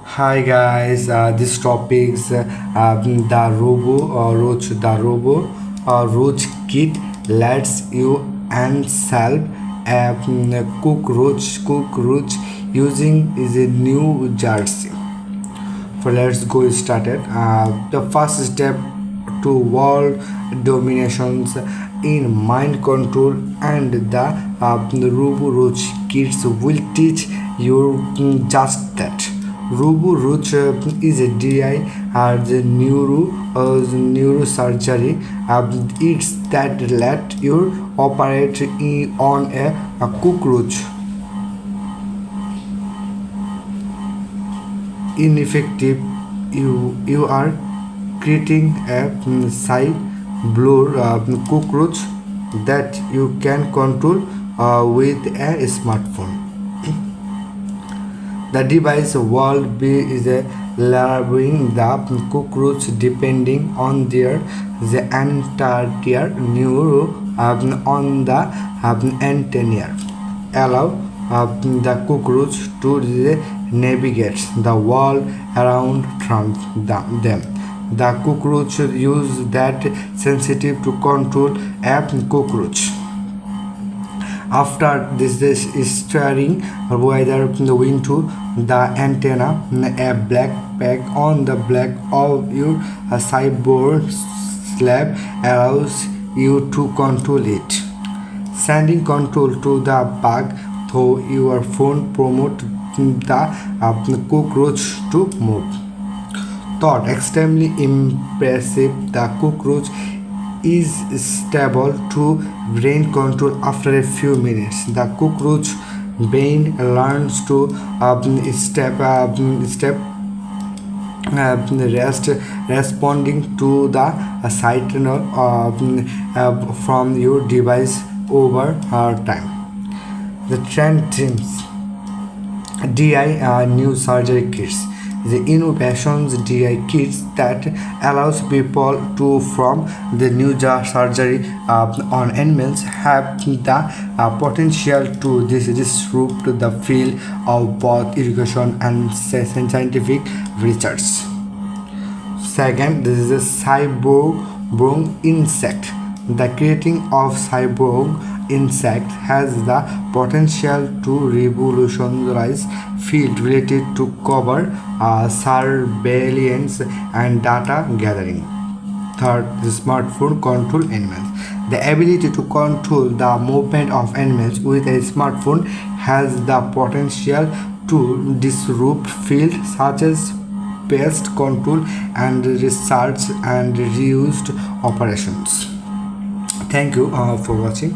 Hi guys, this topics the Roach Roach kit lets you Enslave a cockroach using is a new jersey. So let's go started. The first step to world dominations in mind control and the RoboRoach kits will teach you just that. RoboRoach is a DI the neurosurgery. It's that let you operate on a cockroach ineffective. You are creating a cyber cockroach that you can control with a smartphone. The device will be is a labeling the cockroach depending on the entire neuro on the antenna. Allow the cockroach to navigate the wall around them. The cockroach use that sensitive to control a cockroach. After this is steering whether into the antenna, a black pack on the back of your cyborg slab allows you to control it. Sending control to the bag through your phone promote the cockroach to move. Thought extremely impressive. The cockroach is stable to brain control after a few minutes. The cockroach brain learns to step rest responding to the signal from your device over time. The trend teams DI new surgery kits. The innovations DI kits that allows people to from the new surgery on animals have the potential to disrupt the field of both education and scientific research. Second, this is a cyborg insect. The creating of cyborg insect has the potential to revolutionize field related to cover surveillance and data gathering. Third, the smartphone control animals. The ability to control the movement of animals with a smartphone has the potential to disrupt fields such as pest control and research and reused operations. Thank you for watching.